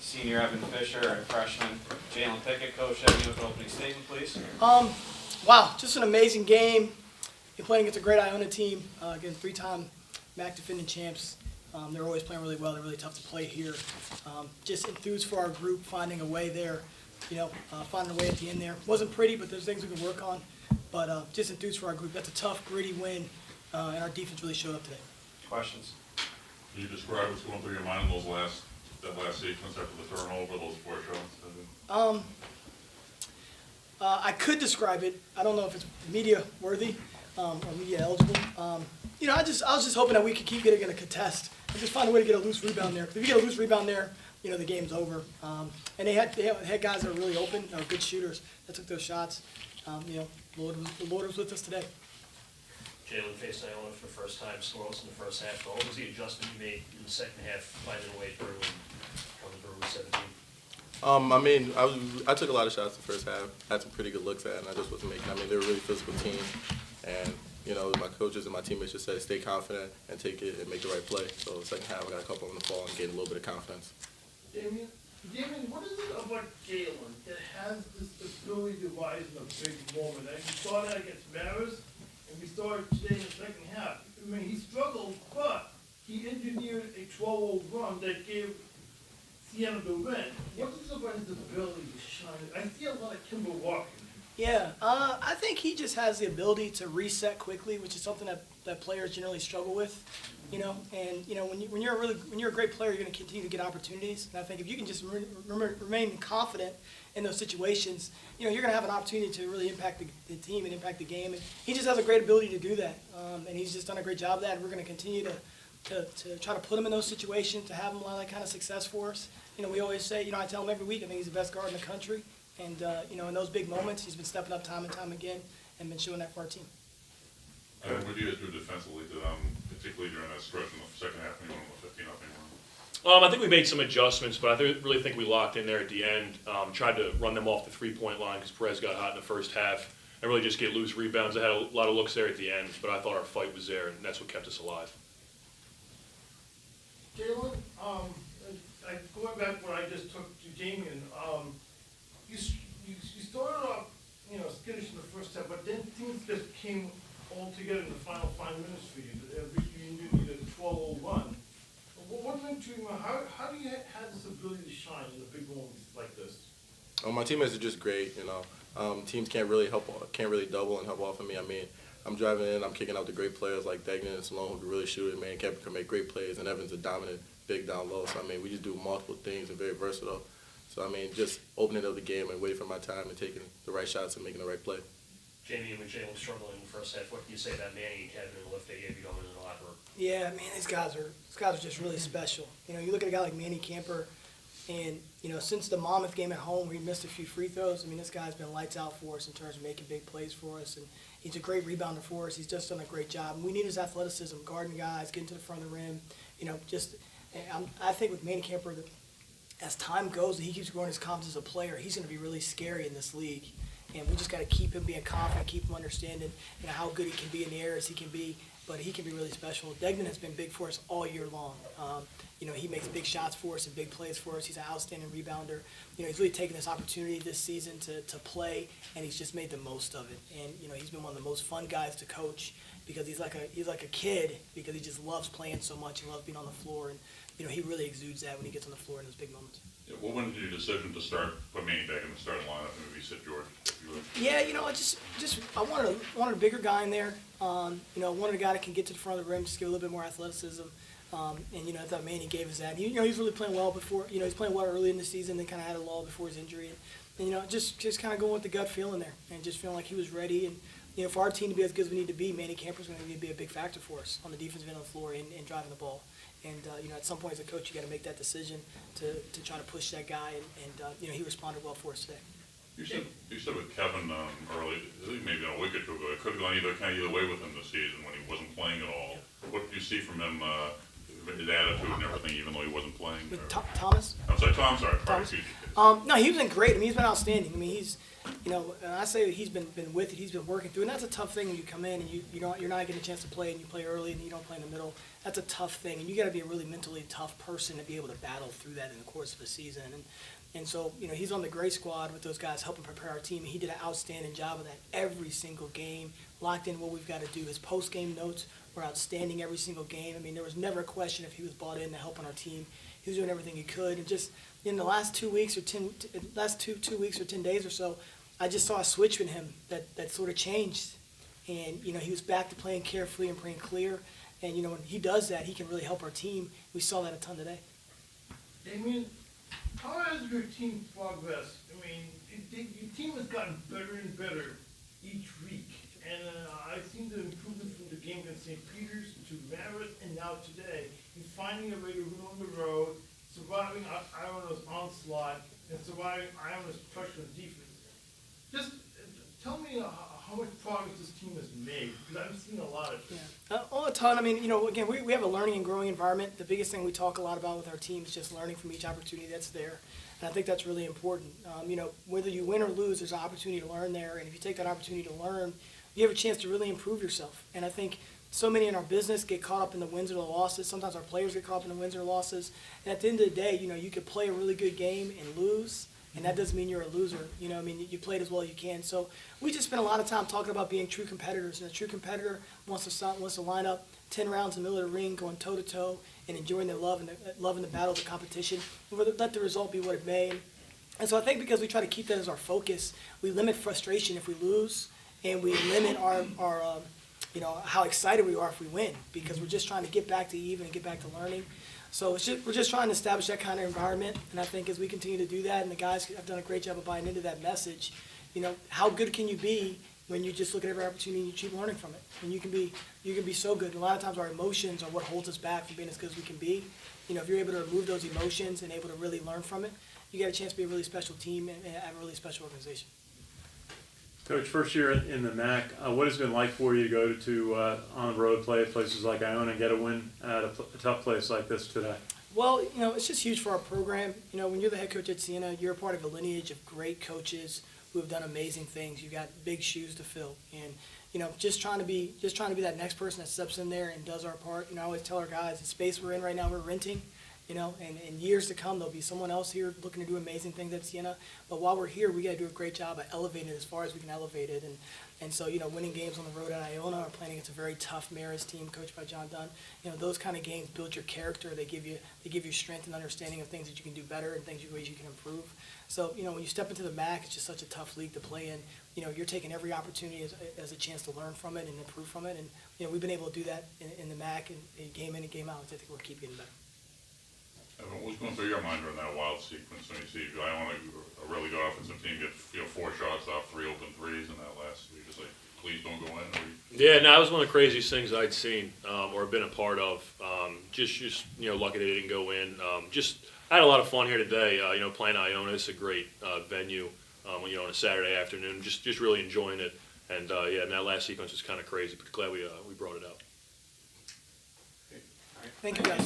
senior Evan Fisher and freshman Jalen Pickett. Coach, have you with an opening statement, please? Wow, just an amazing game. You're playing against a great Iona team, again, three-time MAC defending champs. They're always playing really well. They're really tough to play here. Just enthused for our group, finding a way there, finding a way at the end there. Wasn't pretty, but there's things we can work on. But just enthused for our group. That's a tough, gritty win, and our defense really showed up today. Questions? Can you describe what's going through your mind in that last sequence after the turnover, those 4 shots? I could describe it. I don't know if it's media worthy or media eligible. I was just hoping that we could keep getting in a contest and just find a way to get a loose rebound there. Because if you get a loose rebound there, the game's over. And they had guys that were really open, good shooters that took those shots. The Lord was with us today. Jalen faced Iona for the first time, scoreless in the first half. But what was the adjustment you made in the second half, finding a way through and coming through with 17? I took a lot of shots the first half, had some pretty good looks at it, and I just wasn't making. They were a really physical team, and my coaches and my teammates just said stay confident and take it and make the right play. So the second half, I got a couple on the ball and gained a little bit of confidence. Jamion, what is it about Jalen that has this ability to rise in a big moment? And we saw that against Maris, and we saw it today in the second half. He struggled, but he engineered a 12-0 run that gave Siena the win. What is it about his ability to shine? I see a lot of Kimber Walker. Yeah, I think he just has the ability to reset quickly, which is something that players generally struggle with. And when you're a great player, you're going to continue to get opportunities. And I think if you can just remain confident in those situations, you're going to have an opportunity to really impact the team and impact the game. And he just has a great ability to do that, and he's just done a great job of that. And we're going to continue to try to put him in those situations, to have him a lot of that kind of success for us. We always say, I tell him every week, I think he's the best guard in the country. And, in those big moments, he's been stepping up time and time again and been showing that for our team. What do you guys do defensively, particularly during that stretch in the second half when you went with 15-0 run? I think we made some adjustments, but I really think we locked in there at the end. Tried to run them off the three-point line because Perez got hot in the first half and really just get loose rebounds. I had a lot of looks there at the end, but I thought our fight was there, and that's what kept us alive. Jalen, going back what I just took to Jamion, you started off, skittish in the first half, but then things just came all together in the final 5 minutes for you. You needed a 12-0 run. What went to you? How do you have this ability to shine in the big moments like this? My teammates are just great. Teams can't really double and help off of me. I'm driving in, I'm kicking out the great players like Degnan and Sloan who can really shoot it. Man, Kemper can make great plays, and Evans a dominant big down low. So we just do multiple things and very versatile. So just opening up the game and waiting for my time and taking the right shots and making the right play. Jamie, when Jalen struggling in the first half, what do you say about Manny, Kevin, and the lift they gave you going in the locker room? Yeah, man, these guys are just really special. You look at a guy like Manny Camper, and since the Monmouth game at home where he missed a few free throws, this guy's been lights out for us in terms of making big plays for us, and he's a great rebounder for us. He's just done a great job. And we need his athleticism, guarding guys, getting to the front of the rim. I think with Manny Camper, as time goes and he keeps growing his confidence as a player, he's going to be really scary in this league. And we just got to keep him being confident, keep him understanding how good he can be in the air as he can be, but he can be really special. Degnan has been big for us all year long. He makes big shots for us and big plays for us. He's an outstanding rebounder. He's really taken this opportunity this season to play, and he's just made the most of it. And he's been one of the most fun guys to coach because he's like a kid because he just loves playing so much and loves being on the floor. And he really exudes that when he gets on the floor in those big moments. Yeah, what went into your decision to put Manny back in the starting lineup and maybe sit George? Yeah, I wanted a bigger guy in there. I wanted a guy that can get to the front of the rim, just give a little bit more athleticism. And I thought Manny gave us that. He was really playing well before. He's playing well early in the season, then kind of had a lull before his injury. And just kind of going with the gut feeling there, and just feeling like he was ready. And for our team to be as good as we need to be, Manny Camper's going to be a big factor for us on the defensive end of the floor and driving the ball. And at some point as a coach, you got to make that decision to try to push that guy. And he responded well for us today. You said with Kevin early, I think maybe a week or two ago, it could have gone either way with him this season when he wasn't playing at all. What did you see from him, his attitude and everything, even though he wasn't playing? With Thomas? I'm sorry, Tom. Sorry. Thomas? No, he was been great. He's been outstanding. you know, and I say that he's been with it, he's been working through, and that's a tough thing when you come in and you're not getting a chance to play and you play early and you don't play in the middle. That's a tough thing, and you got to be a really mentally tough person to be able to battle through that in the course of a season. And so, you know, he's on the great squad with those guys helping prepare our team. He did an outstanding job of that every single game, locked in what we've got to do. His post-game notes were outstanding every single game. I mean, there was never a question if he was bought in to help on our team. He was doing everything he could. And just in the last 2 weeks or 10 weeks or 10 days or so, I just saw a switch in him that sort of changed. And, you know, he was back to playing carefully and playing clear. And, you know, when he does that, he can really help our team. We saw that a ton today. Damien, how has your team progressed? I mean, your team has gotten better and better each week. And I've seen the improvement from the game against St. Peter's to Marist and now today. You're finding a way to win on the road, surviving Iona's onslaught, and surviving Iona's pressure on defense. Just tell me how much progress this team has made, because I've seen a lot of it. Yeah, a ton. I mean, you know, again, we have a learning and growing environment. The biggest thing we talk a lot about with our team is just learning from each opportunity that's there. And I think that's really important. You know, whether you win or lose, there's an opportunity to learn there. And if you take that opportunity to learn, you have a chance to really improve yourself. And I think so many in our business get caught up in the wins or the losses. Sometimes our players get caught up in the wins or losses. And at the end of the day, you know, you could play a really good game and lose, and that doesn't mean you're a loser. You know, I mean, you played as well as you can. So we just spent a lot of time talking about being true competitors. And a true competitor wants to line up 10 rounds in the middle of the ring, going toe-to-toe, and enjoying the love and the battle of the competition. And let the result be what it may. And so I think because we try to keep that as our focus, we limit frustration if we lose, and we limit our you know, how excited we are if we win, because we're just trying to get back to even and get back to learning. So we're just trying to establish that kind of environment, and I think as we continue to do that, and the guys have done a great job of buying into that message, you know, how good can you be when you just look at every opportunity and you keep learning from it? And you can be so good. And a lot of times our emotions are what holds us back from being as good as we can be. You know, if you're able to remove those emotions and able to really learn from it, you get a chance to be a really special team and have a really special organization. Coach, first year in the MAC, what has it been like for you to go to on the road, play at places like Iona, and get a win at a tough place like this today? Well, you know, it's just huge for our program. You know, when you're the head coach at Siena, you're a part of a lineage of great coaches who have done amazing things. You've got big shoes to fill, and you know, just trying to be that next person that steps in there and does our part. You know, I always tell our guys, the space we're in right now, we're renting. You know, and in years to come, there'll be someone else here looking to do amazing things at Siena. But while we're here, we got to do a great job of elevating it as far as we can elevate it. And so, you know, winning games on the road at Iona or playing against a very tough Marist team coached by John Dunn, you know, those kind of games build your character. They give you strength and understanding of things that you can do better and ways you can improve. So, you know, when you step into the MAC, it's just such a tough league to play in. You know, you're taking every opportunity as a chance to learn from it and improve from it. And, you know, we've been able to do that in the MAC and game in and game out. I think we'll keep getting better. What was going through your mind during that wild sequence when you see Iona, a really good offensive team, get 4 shots off 3 open threes in that last? You're just like, please don't go in. Yeah, no, that was one of the craziest things I'd seen or been a part of. Just you know, lucky they didn't go in. I had a lot of fun here today. You know, playing Iona. It's a great venue. You know, on a Saturday afternoon, just really enjoying it. And yeah, and that last sequence was kind of crazy, but glad we brought it out. Thank you, guys.